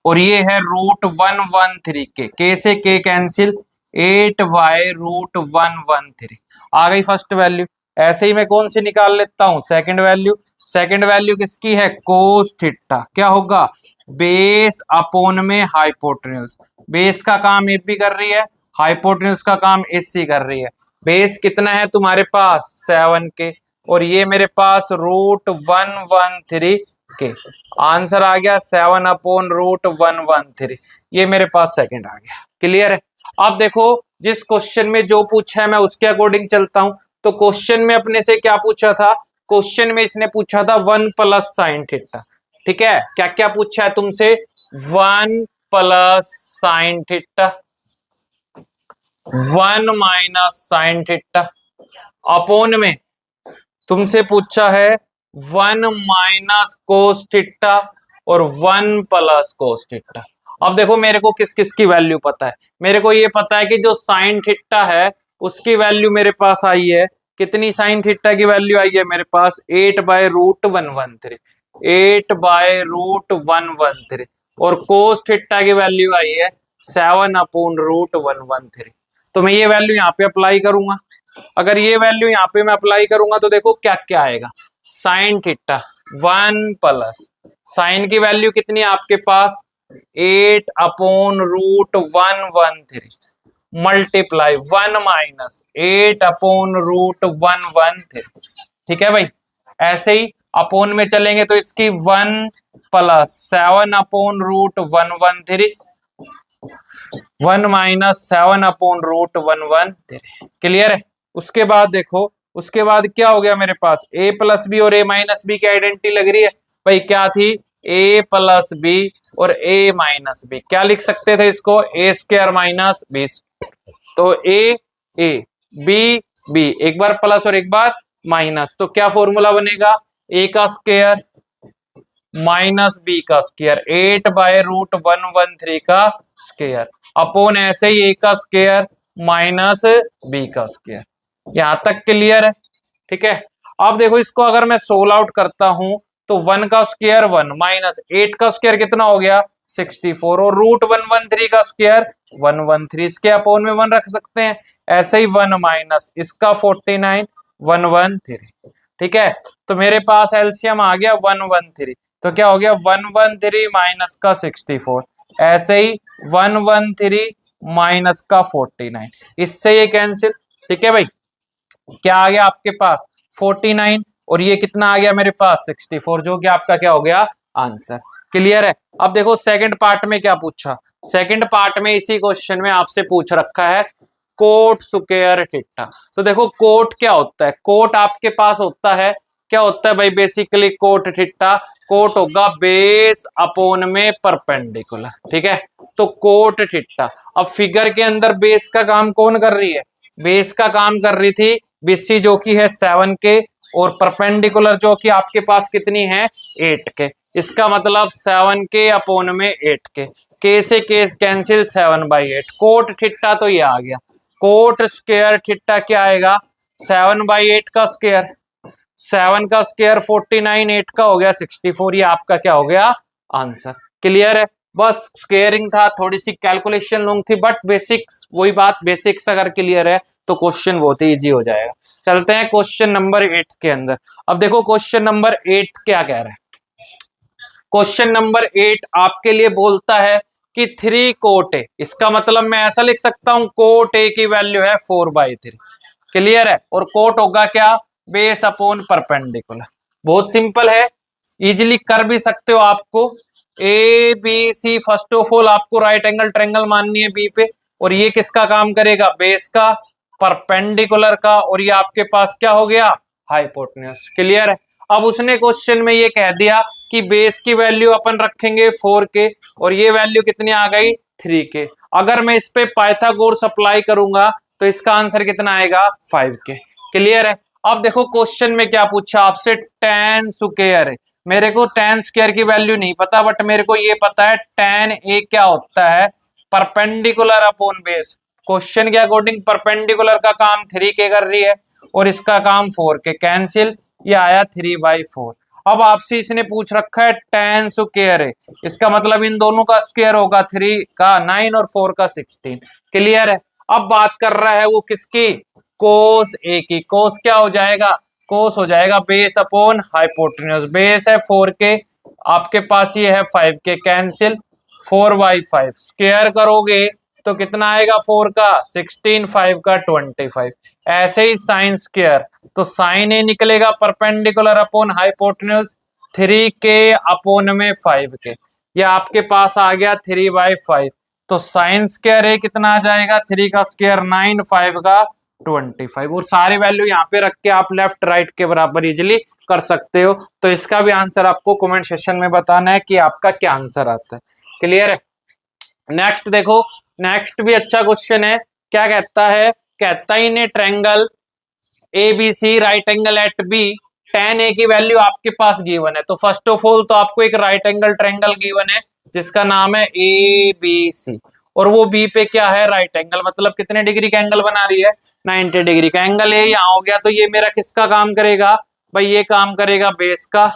और ये है रूट 113 के से के कैंसिल, 8 बाय रूट 113 आ गई फर्स्ट वैल्यू। ऐसे ही मैं कौन सी निकाल लेता हूं, सेकंड वैल्यू। सेकंड वैल्यू किसकी है, कोस थीटा। क्या होगा, बेस अपोन में हाइपोटेन्यूज। बेस का काम ए भी कर रही है, हाइपोटेन्यूज का काम एसी कर रही है। बेस कितना है तुम्हारे पास 7 के, और ये मेरे पास रूट 113 के। आंसर आ गया 7 अपॉन रूट 113। ये मेरे पास सेकंड आ गया। क्लियर है। अब देखो जिस क्वेश्चन में जो पूछा है मैं उसके अकॉर्डिंग चलता हूं। तो क्वेश्चन में अपने से क्या पूछा था, क्वेश्चन में इसने पूछा था 1 प्लस साइन थीटा। ठीक है, क्या क्या पूछा है तुमसे, 1 plus sign theta, 1 minus sine theta, upon में तुमसे पूछा है 1 माइनस कोस थीटा और 1 प्लस कोस थीटा। अब देखो मेरे को किस किस की वैल्यू पता है। मेरे को ये पता है कि जो साइन थीटा है उसकी वैल्यू मेरे पास आई है कितनी, साइन थीटा की वैल्यू आई है मेरे पास 8 बाय रूट 113, 8 बाय रूट 113, और कोस थीटा की वैल्यू आई है 7 अपॉन रूट 113। तो मैं ये वैल्यू यहाँ पे अप्लाई करूंगा। अगर ये वैल्यू यहाँ पे मैं अप्लाई करूंगा तो देखो क्या क्या आएगा, साइन थीटा 1 प्लस साइन की वैल्यू कितनी है आपके पास 8 upon root 113 multiply 1 minus 8 upon root 113। ठीक है भाई, ऐसे ही अपॉन में चलेंगे तो इसकी 1 plus 7 upon root 113, 1 minus 7 upon root 113। Clear है। उसके बाद देखो, उसके बाद क्या हो गया मेरे पास, a प्लस बी और a माइनस बी की आइडेंटिटी लग रही है भाई। क्या थी, a प्लस बी और a माइनस बी। क्या लिख सकते थे इसको, a स्क्वायर माइनस बी। तो a b b, एक बार प्लस और एक बार माइनस, तो क्या फॉर्मूला बनेगा, a का स्क्वायर माइनस बी का स्क्वायर, 8 बाय रूट 113 का स्क्वायर, अपोन ऐसे ही a का स्क्वायर माइनस बी का स्क्वायर। यहां तक क्लियर है। ठीक है, अब देखो इसको अगर मैं सोल्व आउट करता हूं तो 1 का स्क्वायर 1 माइनस 8 का स्क्वायर कितना हो गया 64 और रूट 113 का स्क्वायर 113, इसके अपोन में 1 रख सकते हैं। ऐसे ही 1 माइनस इसका 49 113। ठीक है, तो मेरे पास एलसीएम आ गया 113, तो क्या हो गया 113 माइनस का 64, ऐसे ही 113 माइनस का 49, इससे ये कैंसिल। ठीक है भाई, क्या आ गया आपके पास 49 और ये कितना आ गया मेरे पास 64, जो कि आपका क्या हो गया आंसर। क्लियर है। अब देखो सेकंड पार्ट में क्या पूछा, सेकंड पार्ट में इसी क्वेश्चन में आपसे पूछ रखा है कोट स्क्वायर थीटा। तो देखो कोट क्या होता है, कोट आपके पास होता है, क्या होता है भाई बेसिकली कोट थीटा, कोट होगा बेस अपोन में परपेंडिकुलर। ठीक है, तो कोट थीटा। अब फिगर के अंदर बेस का काम कौन कर रही है, बेस का काम कर रही थी बीसी जो कि है 7 के, और परपेंडिकुलर जो कि आपके पास कितनी है 8 के। इसका मतलब 7 के अपोन में 8 के से के कैंसिल 7/8, कोट थीटा तो ये आ गया। कोट स्क्वायर थीटा क्या आएगा 7/8 का स्क्वायर, 7 का स्क्वायर 49, 8 का हो गया 64, ये आपका क्या हो गया आंसर। क्लियर है, बस स्क्वेयरिंग था, थोड़ी सी कैलकुलेशन लॉन्ग थी, बट बेसिक्स वही बात, बेसिक्स अगर क्लियर है तो क्वेश्चन बहुत ही इजी हो जाएगा। चलते हैं क्वेश्चन नंबर 8 के अंदर। अब देखो क्वेश्चन नंबर 8 क्या कह रहा है, क्वेश्चन नंबर 8 आपके लिए बोलता है कि 3 कोट ए, इसका मतलब मैं ऐसा लिख सकता हूं कोट ए की वैल्यू है 4/3। क्लियर है, और कोट होगा क्या बेस अपॉन परपेंडिकुलर। बहुत सिंपल है, इजीली कर भी सकते हो। आपको A B C first of all आपको राइट एंगल ट्रायंगल माननी है बी पे, और ये किसका काम करेगा बेस का, परपेंडिकुलर का, और ये आपके पास क्या हो गया हाइपोटेन्यूज। क्लियर है। अब उसने क्वेश्चन में ये कह दिया कि बेस की वैल्यू अपन रखेंगे 4 के, और ये वैल्यू कितनी आ गई 3 के। अगर मैं इस पे पाइथागोरस अप्लाई करूंगा तो इसका आंसर कितना आएगा 5 के। क्लियर है। अब देखो क्वेश्चन में क्या पूछा आपसे, tan स्क्वायर है। मेरे को tan स्क्वायर की वैल्यू नहीं पता, बट मेरे को ये पता है tan ए क्या होता है परपेंडिकुलर अपॉन बेस। क्वेश्चन के अकॉर्डिंग परपेंडिकुलर का काम 3 के कर रही है और इसका काम 4 के, कैंसिल, ये आया 3/4। अब आपसे इसने पूछ रखा है tan स्क्वायर है, इसका मतलब इन दोनों का स्क्वायर होगा 3 का 9 और 4 का 16। क्लियर है। अब बात कर रहा है वो किसकी, कोस ए की। कोस क्या हो जाएगा, कोस हो जाएगा बेस अपॉन हाइपोटेन्यूज। बेस है 4 के, आपके पास ये है 5 के, कैंसिल 4/5, स्क्वायर करोगे तो कितना आएगा 4 का 16, 5 का 25। ऐसे ही साइन स्क्वायर, तो साइन ए निकलेगा परपेंडिकुलर अपॉन हाइपोटेन्यूज 3 के अपोन में 5 के, ये आपके पास आ गया 3/5। तो साइन स्क्वायर ए कितना आ जाएगा 3 का स्क्वायर 9, 5 का 25, और सारे वैल्यू यहाँ पे रख के आप लेफ्ट राइट के बराबर इजिली कर सकते हो। तो इसका भी आंसर आपको कमेंट सेक्शन में बताना है कि आपका क्या आंसर आता है। क्लियर है। नेक्स्ट देखो, नेक्स्ट भी अच्छा क्वेश्चन है। क्या कहता है, कहता है in a triangle A B C right angle at B tan A की वैल्यू आपके पास गिवन है। तो फर्स्ट ऑफ ऑल तो आपको एक राइट एंगल ट्रायंगल गिवन है जिसका नाम है ए बी सी, और वो बी पे क्या है राइट एंगल, मतलब कितने डिग्री का एंगल बना रही है 90 डिग्री का एंगल। ये यहाँ हो गया, तो ये मेरा किसका काम करेगा भाई, ये काम करेगा बेस का,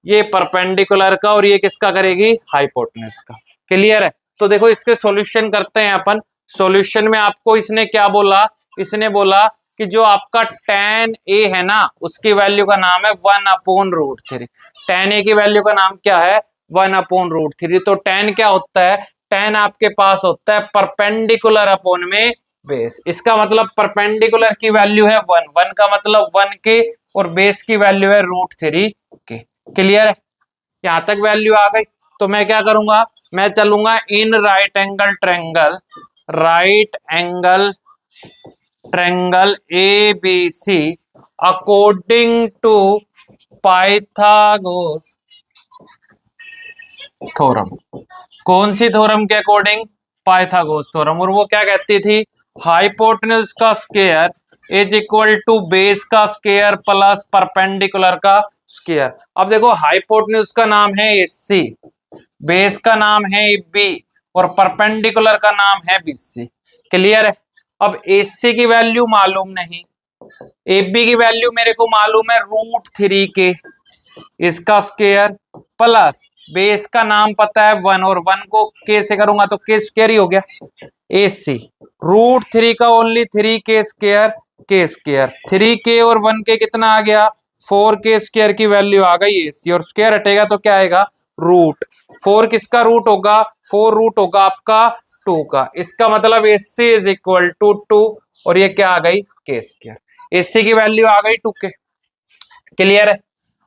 ये परपेंडिकुलर का, और ये किसका करेगी हाइपोटेन्यूज का। क्लियर है। तो देखो इसके सॉल्यूशन करते हैं अपन। सॉल्यूशन में आपको इसने क्या बोला, इसने बोला कि जो आपका tan ए है ना उसकी वैल्यू का नाम है 1/√3। tan ए की वैल्यू का नाम क्या है 1/√3। तो tan क्या होता है, tan आपके पास होता है परपेंडिकुलर अपॉन में बेस। इसका मतलब परपेंडिकुलर की वैल्यू है 1, 1 का मतलब 1 के, और बेस की वैल्यू है √3 के। क्लियर है, यहां तक वैल्यू आ गई। तो मैं क्या करूंगा, मैं चलूंगा in right angle triangle, right angle triangle A B C according to Pythagoras theorem. कौन सी थ्योरम के अकॉर्डिंग, पाइथागोरस थ्योरम। और वो क्या कहती थी, हाइपोटेन्यूज का square is equal to base का स्क्वायर प्लस परपेंडिकुलर का स्क्वायर। अब देखो हाइपोटेन्यूज का नाम है एसी, बेस का नाम है बी, और परपेंडिकुलर का नाम है बीसी। क्लियर है। अब एसी की वैल्यू मालूम नहीं, एबी की वैल्यू मेरे को मालूम है √3 के, इसका स्क्वायर प्लस बेस का नाम पता है 1 और 1 को के से करूंगा तो के स्क्वायर ही हो गया AC। √3 का ओनली 3 के स्क्वायर 3 के और 1 के कितना आ गया 4 के स्क्वायर की वैल्यू आ गई AC और स्क्वायर हटेगा तो क्या आएगा रूट 4 किसका रूट होगा 4 रूट होगा आपका 2 का। इसका मतलब AC इज इक्वल टू 2 और ये क्या आ गई के स्क्वायर। AC की वैल्यू आ गई 2 के। क्लियर है।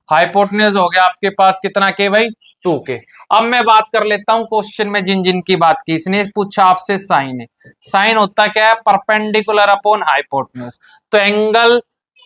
हाइपोटेन्यूज हो गया आपके पास कितना के भाई 2 के। अब मैं बात कर लेता हूं क्वेश्चन में जिन जिन की बात की इसने पूछा आपसे साइन है। साइन होता क्या है परपेंडिकुलर अपॉन हाइपोटेन्यूज। तो एंगल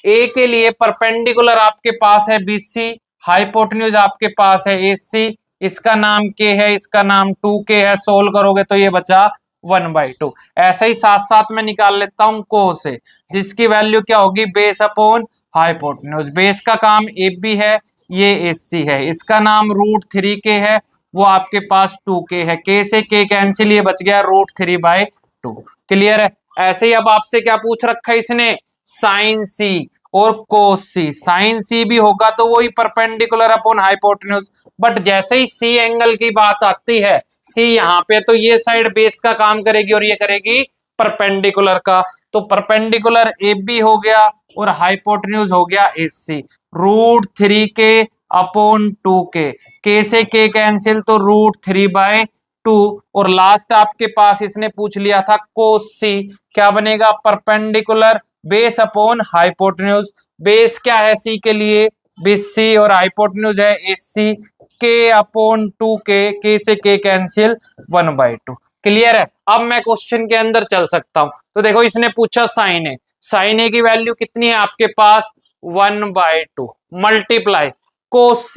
ए के लिए परपेंडिकुलर आपके पास है BC, हाइपोटेन्यूज आपके पास है AC, इसका नाम के है इसका नाम 2 के है। सोल्व करोगे तो ये बचा 1/2। ऐसे ही साथ साथ में निकाल लेता हूं कोस से जिसकी वैल्यू क्या होगी बेस अपॉन हाइपोटेन्यूज। बेस का काम AB है ये AC है, इसका नाम √3 के है वो आपके पास 2 के है। के से के कैंसिल ये बच गया √3/2। क्लियर है। ऐसे ही अब आपसे क्या पूछ रखा है इसने साइन C और कोस C। साइन C भी होगा तो वही परपेंडिकुलर अपॉन हाइपोटेन्यूज, बट जैसे ही C एंगल की बात आती है C यहाँ पे तो ये साइड बेस का काम करेगी और ये करेगी परपेंडिकुलर का। तो परपेंडिकुलर AB हो गया और हाइपोटेन्यूज हो गया AC। √3 के अपॉन 2 के से के कैंसिल तो √3/2 और लास्ट आपके पास इसने पूछ लिया था कोस C। क्या बनेगा perpendicular base upon hypotenuse. Base क्या है C के लिए BC और हाइपोटेन्यूज है AC। के अपॉन 2 के से के कैंसिल 1/2। क्लियर है। अब मैं क्वेश्चन के अंदर चल सकता हूं। तो देखो इसने पूछा साइन ए, साइन ए की वैल्यू कितनी है आपके पास 1/2 मल्टीप्लाई कोस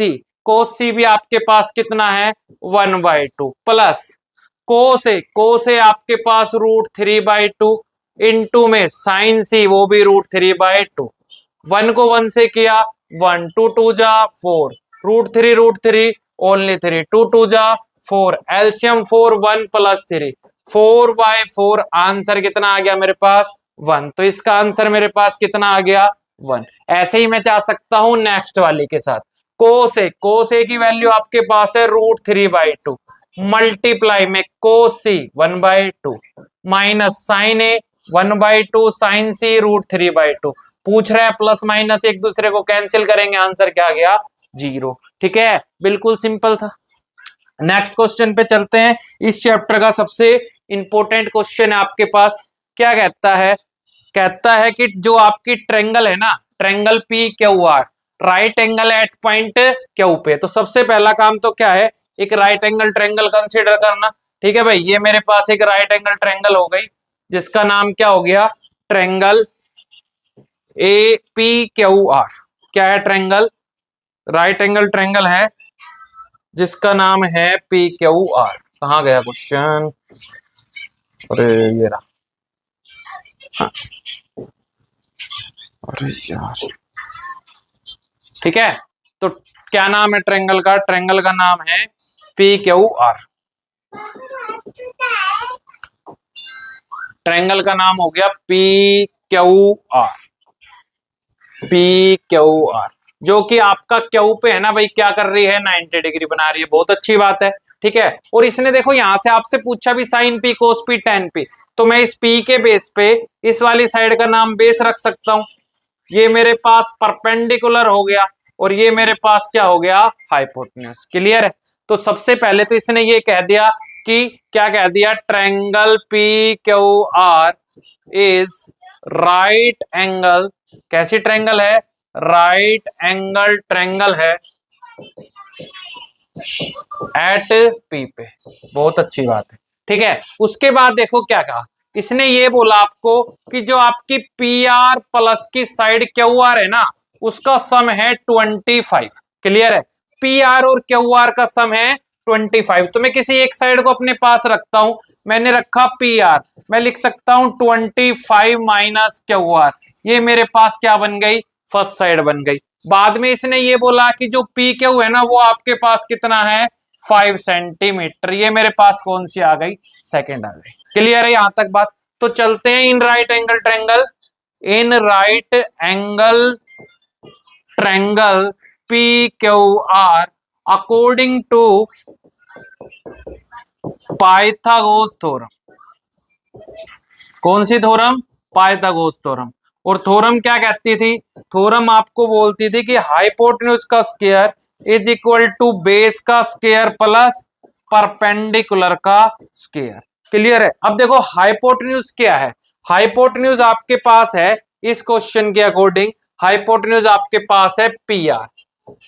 सी भी आपके पास कितना है 1/2 प्लस कोस ए आपके पास √3/2 इंटू में साइन सी वो भी √3/2। 1 को 1 से किया 1 2 2 जा 4 √3 ओनली 3 2 2 जा 4 एलसीएम 4 1 + 3 4/4 आंसर कितना आ गया मेरे पास 1। तो इसका आंसर मेरे पास कितना आ गया 1। ऐसे ही मैं जा सकता हूं नेक्स्ट वाले के साथ। कोस ए की वैल्यू आपके पास है √3/2 मल्टीप्लाई में कोस सी 1/2 माइनस साइन ए 1/2 साइन सी √3/2। पूछ रहा है प्लस माइनस एक दूसरे को कैंसिल करेंगे आंसर क्या आ गया 0। ठीक है बिल्कुल सिंपल था। नेक्स्ट क्वेश्चन पे चलते हैं। इस चैप्टर का सबसे इंपॉर्टेंट क्वेश्चन है आपके पास। क्या कहता है कि जो आपकी ट्रेंगल है ना triangle PQR right angle at point Q पे। तो सबसे पहला काम तो क्या है एक राइट एंगल ट्रेंगल कंसीडर करना। ठीक है भाई ये मेरे पास एक राइट एंगल ट्रेंगल हो गई जिसका नाम क्या हो गया ट्रेंगल APQR। क्या है ट्रेंगल राइट एंगल ट्रेंगल है जिसका नाम है PQR। कहाँ गया क्वेश्चन अरे ये रहा हाँ। अरे यार ठीक है तो क्या नाम है ट्रेंगल का नाम है PQR। ट्रेंगल का नाम हो गया PQR जो कि आपका क्यू पे है ना भाई क्या कर रही है 90 डिग्री बना रही है। बहुत अच्छी बात है। ठीक है और इसने देखो यहां से आपसे पूछा भी साइन P कोस P tan P। तो मैं इस P के बेस पे इस वाली साइड का नाम बेस रख सकता हूं। ये मेरे पास परपेंडिकुलर हो गया और ये मेरे पास क्या हो गया हाइपोटेन्यूज। क्लियर है। तो सबसे पहले तो इसने ये कह दिया कि क्या कह दिया triangle PQR is right angle. कैसी ट्रायंगल है राइट एंगल ट्रायंगल है एट P पे। बहुत अच्छी बात है। ठीक है उसके बाद देखो क्या कहा इसने ये बोला आपको कि जो आपकी PR प्लस की साइड QR है ना उसका सम है 25। क्लियर है PR और QR का सम है 25। तो मैं किसी एक साइड को अपने पास रखता हूं। मैंने रखा PR मैं लिख सकता हूं 25 माइनस QR। ये मेरे पास क्या बन गई फर्स्ट साइड बन गई। बाद में इसने ये बोला कि जो PQ है ना वो आपके पास कितना है 5 सेंटीमीटर। ये मेरे पास कौन सी आ गई सेकंड आ गई। क्लियर है यहां तक बात। तो चलते हैं in right angle triangle PQR according to Pythagoras theorem. कौन सी थ्योरम? Pythagoras theorem. और थ्योरम क्या कहती थी? थ्योरम आपको बोलती थी कि हाइपोटेन्यूज का square is equal to base का स्क्वायर प्लस परपेंडिकुलर का स्क्वायर। क्लियर है? अब देखो हाइपोटेन्यूज क्या है। हाइपोटेन्यूज आपके पास है इस क्वेश्चन के अकॉर्डिंग, हाइपोटेन्यूज आपके पास है पी आर,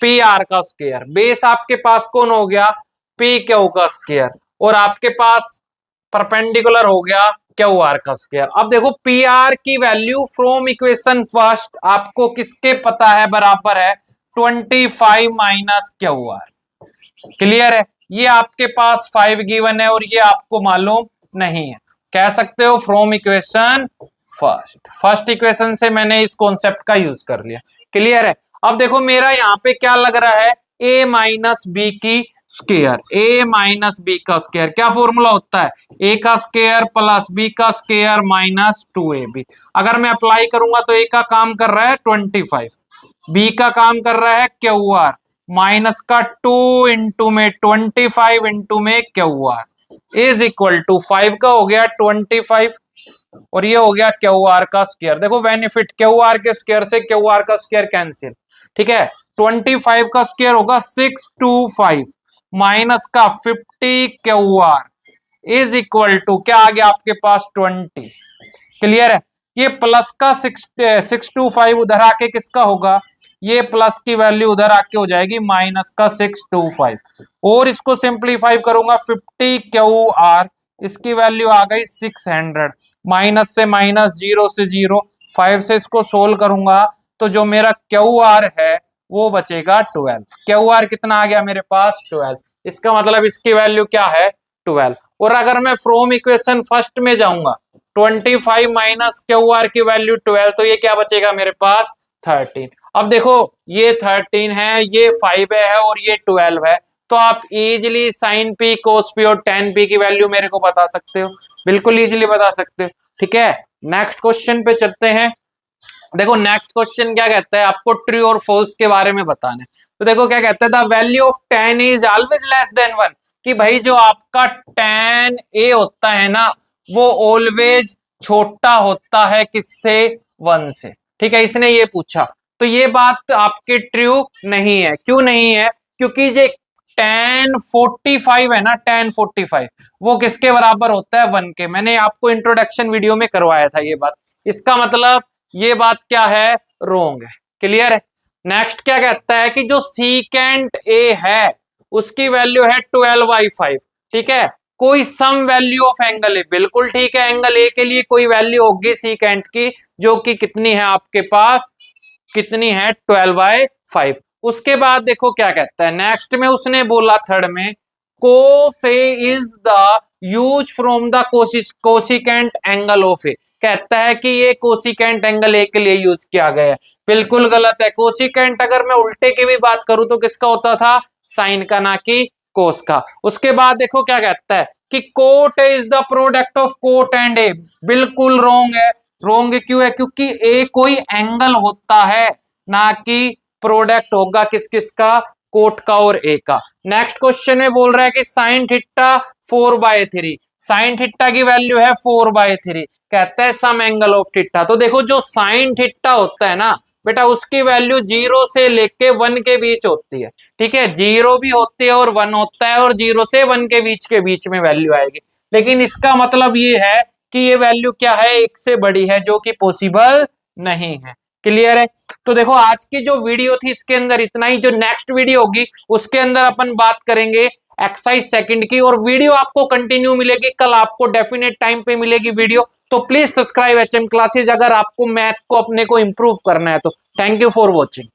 पी आर का स्क्वायर। बेस आपके पास कौन हो गया? पी क्यू का स्क्वायर। और आपके पास परपेंडिकुलर हो गया क्यू आर का स्क्वायर। अब देखो पी आर की वैल्यू फ्रॉम इक्वेशन फर्स्ट आपको किसके पता है? बराबर है 25 माइनस क्यू आर। क्लियर है? ये आपके पास 5 गिवन है और ये आपको मालूम नहीं है। कह सकते हो from equation first, first equation से मैंने इस कॉन्सेप्ट का यूज कर लिया। क्लियर है? अब देखो मेरा यहाँ पे क्या लग रहा है? a माइनस बी की स्क्वायर, a माइनस बी का स्क्वायर। क्या फॉर्मूला होता है? a का स्क्वायर प्लस b का स्क्वायर माइनस 2ab। अगर मैं अप्लाई करूंगा तो a का काम कर रहा है 25, b का काम कर रहा है क्यू आर, माइनस का 2 इंटू में 25 इंटू में Q R is equal to 5 का हो गया 25 और ये हो गया क्यू आर का स्क्वायर। देखो बेनिफिट, क्यू आर के स्क्वायर से क्यू आर का स्क्वायर कैंसिल। ठीक है? 25 का स्क्वायर होगा 625 माइनस का 50 Q R is equal to क्या आ गया आपके पास? 20। क्लियर है? ये प्लस का 625 उधर आके किसका होगा? ये प्लस की वैल्यू उधर आके हो जाएगी माइनस का 625 और इसको सिंप्लीफाई करूंगा 50 क्यू आर, इसकी वैल्यू आ गई 600। माइनस से माइनस, जीरो से जीरो, 5 से इसको सोल्व करूंगा तो जो मेरा क्यू आर है वो बचेगा 12। क्यू आर कितना आ गया मेरे पास? 12। इसका मतलब इसकी वैल्यू क्या है? 12। और अगर मैं फ्रॉम इक्वेशन फर्स्ट में जाऊंगा 25 माइनस क्यू आर की वैल्यू 12, तो ये क्या बचेगा मेरे पास? 13। अब देखो ये 13 है, ये 5 है और ये 12 है, तो आप इजीली साइन पी, कोस पी और टेन पी की वैल्यू मेरे को बता सकते हो, बिल्कुल इजीली बता सकते हो। ठीक है? नेक्स्ट क्वेश्चन पे चलते हैं। देखो नेक्स्ट क्वेश्चन क्या कहता है, आपको ट्रू और फॉल्स के बारे में बताना है। तो देखो क्या कहता है, the value of tan is always less than 1। कि भाई जो आपका tan a होता है ना, वो ऑलवेज छोटा होता है किससे? 1 से। ठीक है? इसने ये पूछा, तो ये बात आपके ट्रू नहीं है। क्यों नहीं है? क्योंकि जो tan 45 है ना, tan 45 वो किसके बराबर होता है? 1 के। मैंने आपको इंट्रोडक्शन वीडियो में करवाया था ये बात। इसका मतलब ये बात क्या है? रोंग है। क्लियर है? नेक्स्ट क्या कहता है कि जो सीकेंट ए है उसकी वैल्यू है 12/5। ठीक है? कोई sum value of angle A, बिल्कुल ठीक है, एंगल ए के लिए कोई वैल्यू होगी सीकेंट की जो कि कितनी है आपके पास? कितनी है? 12/5। उसके बाद देखो क्या कहता है नेक्स्ट में, उसने बोला थर्ड में, को से is the use from the cosecant angle of A. कहता है कि ये कोसिकेंट एंगल ए के लिए यूज किया गया है। बिल्कुल गलत है। कोसिकेंट अगर मैं उल्टे की भी बात करूं तो किसका होता था? साइन का, ना कि कोस का। उसके बाद देखो क्या कहता है कि cot is the product of cot and A. बिल्कुल रोंग है। रोंग क्यों है? क्योंकि ए कोई एंगल होता है, ना कि प्रोडक्ट होगा किस किस का? कोट का और ए का। नेक्स्ट क्वेश्चन में बोल रहा है कि साइन थीटा 4/3, साइन थीटा की वैल्यू है 4/3। कहता है सम एंगल ऑफ थीटा। तो देखो जो साइन थीटा होता है ना बेटा, उसकी वैल्यू 0 से लेके 1 के बीच होती है। ठीक है? 0 भी होती है और 1 होता है, और 0 से 1 के बीच में वैल्यू आएगी। लेकिन इसका मतलब ये है कि ये वैल्यू क्या है? 1 से बड़ी है, जो कि पॉसिबल नहीं है। क्लियर है? तो देखो आज की जो वीडियो थी इसके अंदर इतना ही। जो नेक्स्ट वीडियो होगी उसके अंदर अपन बात करेंगे एक्सरसाइज सेकंड की, और वीडियो आपको कंटिन्यू मिलेगी। कल आपको डेफिनेट टाइम पे मिलेगी वीडियो। तो प्लीज सब्सक्राइब HM क्लासेज अगर आपको मैथ को अपने को इंप्रूव करना है तो। Thank you for watching.